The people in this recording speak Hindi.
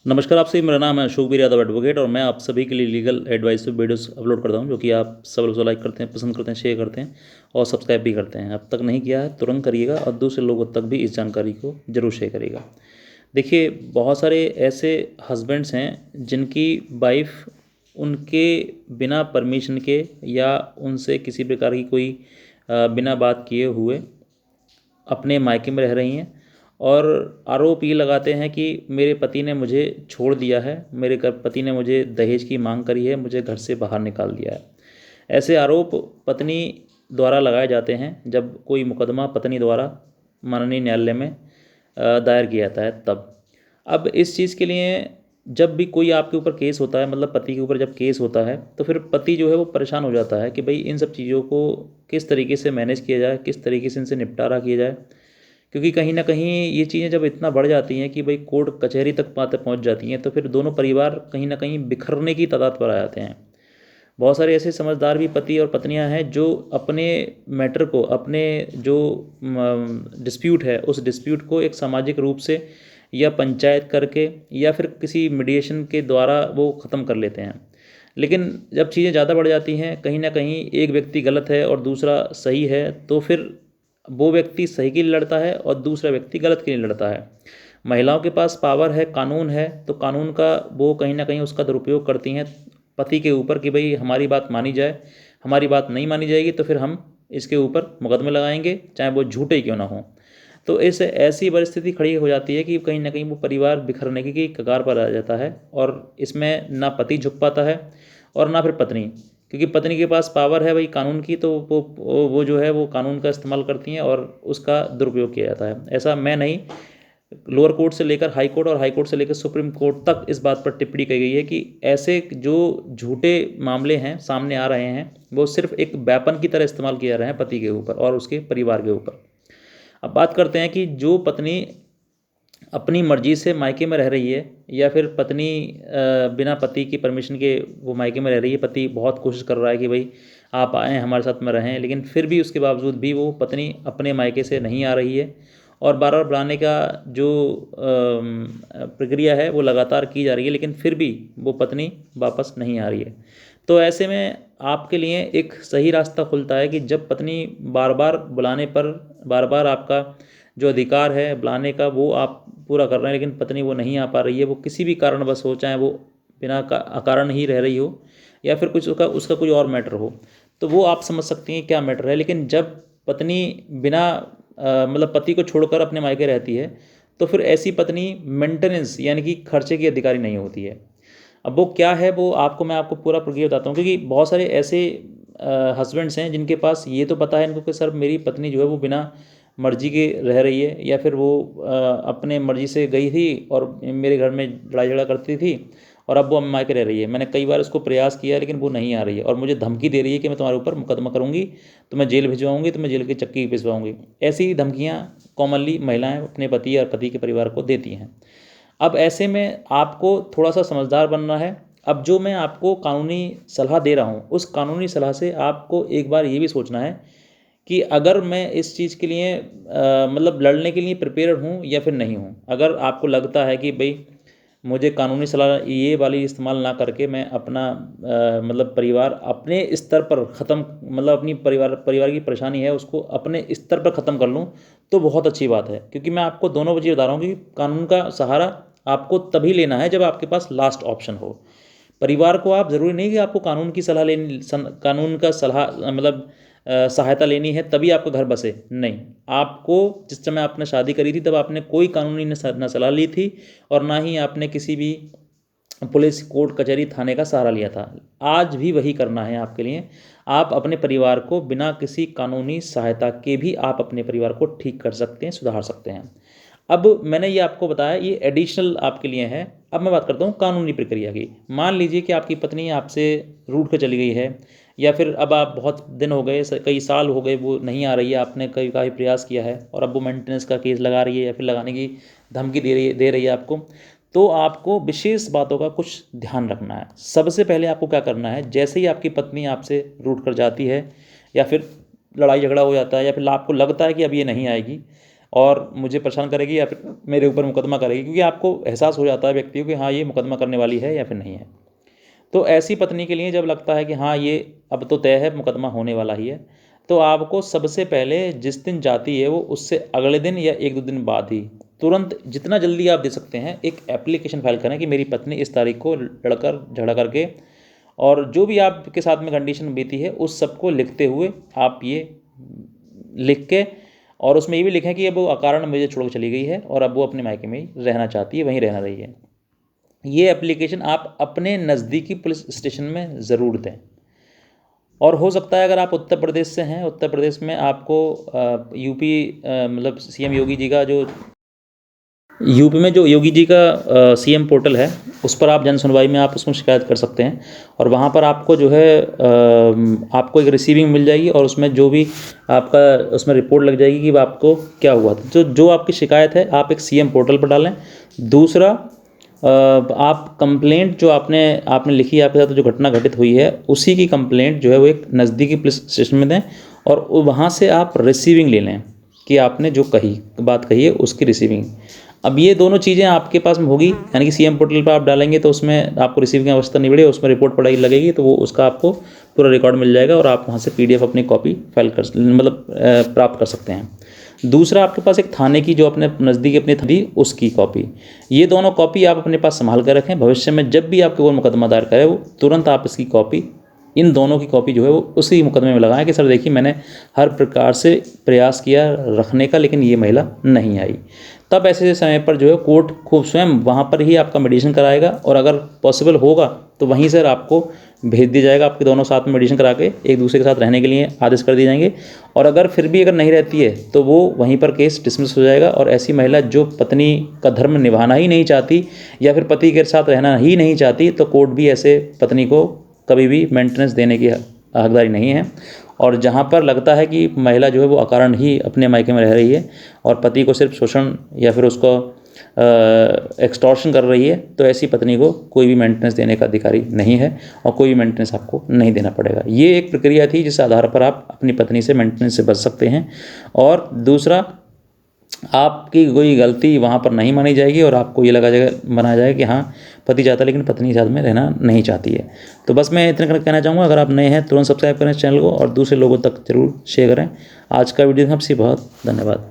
नमस्कार आपसे, मेरा नाम है अशोक वीर यादव एडवोकेट और मैं आप सभी के लिए लीगल एडवाइस वीडियोस अपलोड करता हूं, जो कि आप सब लोग लाइक करते हैं, पसंद करते हैं, शेयर करते हैं और सब्सक्राइब भी करते हैं। अब तक नहीं किया है तुरंत करिएगा और दूसरे लोगों तक भी इस जानकारी को जरूर शेयर करिएगा। देखिए, बहुत सारे ऐसे हस्बैंड्स हैं जिनकी वाइफ उनके बिना परमिशन के या उनसे किसी प्रकार की कोई बिना बात किए हुए अपने मायके में रह रही हैं और आरोप ये लगाते हैं कि मेरे पति ने मुझे छोड़ दिया है, मेरे पति ने मुझे दहेज की मांग करी है, मुझे घर से बाहर निकाल दिया है। ऐसे आरोप पत्नी द्वारा लगाए जाते हैं जब कोई मुकदमा पत्नी द्वारा माननीय न्यायालय में दायर किया जाता है तब। अब इस चीज़ के लिए जब भी कोई आपके ऊपर केस होता है, मतलब पति के ऊपर जब केस होता है, तो फिर पति जो है वो परेशान हो जाता है कि भाई इन सब चीज़ों को किस तरीके से मैनेज किया जाए, किस तरीके से इनसे निपटारा किया जाए। क्योंकि कहीं ना कहीं ये चीज़ें जब इतना बढ़ जाती हैं कि भाई कोर्ट कचहरी तक बातें पहुंच जाती हैं, तो फिर दोनों परिवार कहीं ना कहीं बिखरने की तादाद पर आ जाते हैं। बहुत सारे ऐसे समझदार भी पति और पत्नियां हैं जो अपने मैटर को, अपने जो डिस्प्यूट है, उस डिस्प्यूट को एक सामाजिक रूप से या पंचायत करके या फिर किसी मीडिएशन के द्वारा वो ख़त्म कर लेते हैं। लेकिन जब चीज़ें ज़्यादा बढ़ जाती हैं, कहीं ना कहीं एक व्यक्ति गलत है और दूसरा सही है, तो फिर वो व्यक्ति सही के लिए लड़ता है और दूसरा व्यक्ति गलत के लिए लड़ता है। महिलाओं के पास पावर है, कानून है, तो कानून का वो कहीं ना कहीं उसका दुरुपयोग करती हैं पति के ऊपर कि भाई हमारी बात मानी जाए, हमारी बात नहीं मानी जाएगी तो फिर हम इसके ऊपर मुकदमे लगाएंगे, चाहे वो झूठे क्यों ना हों। तो इस ऐसी परिस्थिति खड़ी हो जाती है कि कहीं ना कहीं वो परिवार बिखरने की कगार पर आ जाता है और इसमें ना पति झुक पाता है और ना फिर पत्नी, क्योंकि पत्नी के पास पावर है भाई कानून की, तो वो जो है वो कानून का इस्तेमाल करती हैं और उसका दुरुपयोग किया जाता है। ऐसा मैं नहीं, लोअर कोर्ट से लेकर हाई कोर्ट और हाई कोर्ट से लेकर सुप्रीम कोर्ट तक इस बात पर टिप्पणी की गई है कि ऐसे जो झूठे मामले हैं सामने आ रहे हैं, वो सिर्फ एक वेपन की तरह इस्तेमाल किए जा रहे हैं पति के ऊपर और उसके परिवार के ऊपर। अब बात करते हैं कि जो पत्नी अपनी मर्जी से मायके में रह रही है या फिर पत्नी बिना पति की परमिशन के वो मायके में रह रही है, पति बहुत कोशिश कर रहा है कि भाई आप आएँ हमारे साथ में रहें, लेकिन फिर भी उसके बावजूद भी वो पत्नी अपने मायके से नहीं आ रही है और बार बार बुलाने का जो प्रक्रिया है वो लगातार की जा रही है, लेकिन फिर भी वो पत्नी वापस नहीं आ रही है। तो ऐसे में आपके लिए एक सही रास्ता खुलता है कि जब पत्नी बार बार बुलाने पर, बार बार आपका जो अधिकार है बुलाने का वो आप पूरा कर रहे हैं, लेकिन पत्नी वो नहीं आ पा रही है, वो किसी भी कारणवश हो, चाहे वो बिना अकारण ही रह रही हो या फिर कुछ उसका उसका कोई और मैटर हो, तो वो आप समझ सकती हैं क्या मैटर है। लेकिन जब पत्नी बिना मतलब पति को छोड़कर अपने मायके रहती है, तो फिर ऐसी पत्नी मेंटेनेंस यानी कि खर्चे की अधिकारी नहीं होती है। अब वो क्या है, वो मैं आपको पूरा प्रक्रिया बताता हूँ, क्योंकि बहुत सारे ऐसे हस्बैंड्स हैं जिनके पास ये तो पता है इनको कि सर मेरी पत्नी जो है वो बिना मर्जी के रह रही है या फिर वो अपने मर्जी से गई थी और मेरे घर में लड़ाई झगड़ा करती थी और अब वो मायके रह रही है। मैंने कई बार उसको प्रयास किया लेकिन वो नहीं आ रही है और मुझे धमकी दे रही है कि मैं तुम्हारे ऊपर मुकदमा करूंगी, तो मैं जेल भिजवाऊंगी, तो मैं जेल की चक्की भिजवाऊंगी। ऐसी धमकियाँ कॉमनली महिलाएं अपने पति या पति के परिवार को देती हैं। अब ऐसे में आपको थोड़ा सा समझदार बनना है। अब जो मैं आपको कानूनी सलाह दे रहा हूँ, उस कानूनी सलाह से आपको एक बार ये भी सोचना है कि अगर मैं इस चीज़ के लिए मतलब लड़ने के लिए प्रिपेयर हूँ या फिर नहीं हूँ। अगर आपको लगता है कि भाई मुझे कानूनी सलाह ये वाली इस्तेमाल ना करके मैं अपना मतलब परिवार अपने स्तर पर ख़त्म, मतलब अपनी परिवार की परेशानी है उसको अपने स्तर पर ख़त्म कर लूँ, तो बहुत अच्छी बात है। क्योंकि मैं आपको दोनों चीज़ बता रहा हूँ कि कानून का सहारा आपको तभी लेना है जब आपके पास लास्ट ऑप्शन हो। परिवार को आप, ज़रूरी नहीं कि आपको कानून की सलाह लेनी, कानून का सलाह मतलब सहायता लेनी है तभी आपका घर बसे, नहीं। आपको जिस समय आपने शादी करी थी तब आपने कोई कानूनी न सलाह ली थी और ना ही आपने किसी भी पुलिस, कोर्ट, कचहरी, थाने का सहारा लिया था। आज भी वही करना है आपके लिए। आप अपने परिवार को बिना किसी कानूनी सहायता के भी आप अपने परिवार को ठीक कर सकते हैं, सुधार सकते हैं। अब मैंने ये आपको बताया, ये एडिशनल आपके लिए है। अब मैं बात करता हूँ कानूनी प्रक्रिया की। मान लीजिए कि आपकी पत्नी आपसे रूठ कर चली गई है या फिर अब आप बहुत दिन हो गए, कई साल हो गए वो नहीं आ रही है, आपने कई काफ़ी प्रयास किया है और अब वो मेंटेनेंस का केस लगा रही है या फिर लगाने की धमकी दे रही है आपको। तो आपको विशेष बातों का कुछ ध्यान रखना है। सबसे पहले आपको क्या करना है, जैसे ही आपकी पत्नी आपसे रूठ कर जाती है या फिर लड़ाई झगड़ा हो जाता है या फिर आपको लगता है कि अब ये नहीं आएगी और मुझे परेशान करेगी या फिर मेरे ऊपर मुकदमा करेगी, क्योंकि आपको एहसास हो जाता है व्यक्ति को कि हाँ ये मुकदमा करने वाली है या फिर नहीं है। तो ऐसी पत्नी के लिए जब लगता है कि हाँ ये अब तो तय है, मुकदमा होने वाला ही है, तो आपको सबसे पहले जिस दिन जाती है वो उससे अगले दिन या 1-2 दिन बाद ही तुरंत जितना जल्दी आप दे सकते हैं एक एप्लीकेशन फाइल करें कि मेरी पत्नी इस तारीख को लड़कर झगड़ा करके, और जो भी आपके साथ में कंडीशन बीती है उस सबको लिखते हुए आप ये लिख के, और उसमें ये भी लिखें कि अब वो अकारण मुझे छोड़ के चली गई है और अब वो अपने मायके में ही रहना चाहती है, वहीं रहना रही है। ये एप्लीकेशन आप अपने नज़दीकी पुलिस स्टेशन में ज़रूर दें। और हो सकता है अगर आप उत्तर प्रदेश से हैं, उत्तर प्रदेश में आपको यूपी मतलब सीएम योगी जी का जो यूपी में जो योगी जी का सीएम पोर्टल है उस पर आप जन सुनवाई में आप उसमें शिकायत कर सकते हैं, और वहाँ पर आपको जो है आपको एक रिसीविंग मिल जाएगी और उसमें जो भी आपका उसमें रिपोर्ट लग जाएगी कि आपको क्या हुआ था। जो आपकी शिकायत है आप एक सीएम पोर्टल पर डालें। दूसरा, आप कंप्लेंट जो आपने लिखी है, आपके साथ जो घटना घटित हुई है उसी की कंप्लेंट जो है वो एक नज़दीकी पुलिस स्टेशन में दें, और वहाँ से आप रिसीविंग ले लें कि आपने जो बात कही है उसकी रिसीविंग। अब ये दोनों चीज़ें आपके पास में होगी, यानी कि सीएम पोर्टल पर आप डालेंगे तो उसमें आपको रिसीविंग की आवश्यकता नहीं पड़ेगी, उसमें रिपोर्ट पढ़ाई लगेगी तो वो उसका आपको पूरा रिकॉर्ड मिल जाएगा और आप वहाँ से PDF अपनी कॉपी फाइल कर मतलब प्राप्त कर सकते हैं। दूसरा, आपके पास एक थाने की जो अपने नज़दीक अपनी थी उसकी कॉपी, ये दोनों कॉपी आप अपने पास संभाल कर रखें। भविष्य में जब भी आपके ऊपर मुकदमा दायर करे वो तुरंत आप इसकी कॉपी, इन दोनों की कॉपी जो है वो उसी मुकदमे में लगाएं कि सर देखिए मैंने हर प्रकार से प्रयास किया रखने का, लेकिन ये महिला नहीं आई। तब ऐसे समय पर जो है कोर्ट खूब स्वयं वहाँ पर ही आपका मेडिएशन कराएगा, और अगर पॉसिबल होगा तो वहीं से आपको भेज दिया जाएगा, आपके दोनों साथ में मेडिएशन करा के एक दूसरे के साथ रहने के लिए आदेश कर दिए जाएंगे। और अगर फिर भी अगर नहीं रहती है तो वो वहीं पर केस डिसमिस हो जाएगा, और ऐसी महिला जो पत्नी का धर्म निभाना ही नहीं चाहती या फिर पति के साथ रहना ही नहीं चाहती, तो कोर्ट भी ऐसे पत्नी को कभी भी मेंटेनेंस देने की हकदारी नहीं है। और जहाँ पर लगता है कि महिला जो है वो अकारण ही अपने मायके में रह रही है और पति को सिर्फ शोषण या फिर उसको एक्सटॉर्शन कर रही है, तो ऐसी पत्नी को कोई भी मेंटेनेंस देने का अधिकारी नहीं है और कोई भी मेंटेनेंस आपको नहीं देना पड़ेगा। ये एक प्रक्रिया थी जिस आधार पर आप अपनी पत्नी से मेंटेनेंस से बच सकते हैं। और दूसरा, आपकी कोई गलती वहाँ पर नहीं मानी जाएगी और आपको ये बनाया जाएगा कि हाँ पति चाहता है लेकिन पत्नी साथ में रहना नहीं चाहती है। तो बस मैं इतना कहना चाहूँगा, अगर आप नए हैं तुरंत सब्सक्राइब करें इस चैनल को और दूसरे लोगों तक जरूर शेयर करें। आज का वीडियो आपसे बहुत धन्यवाद।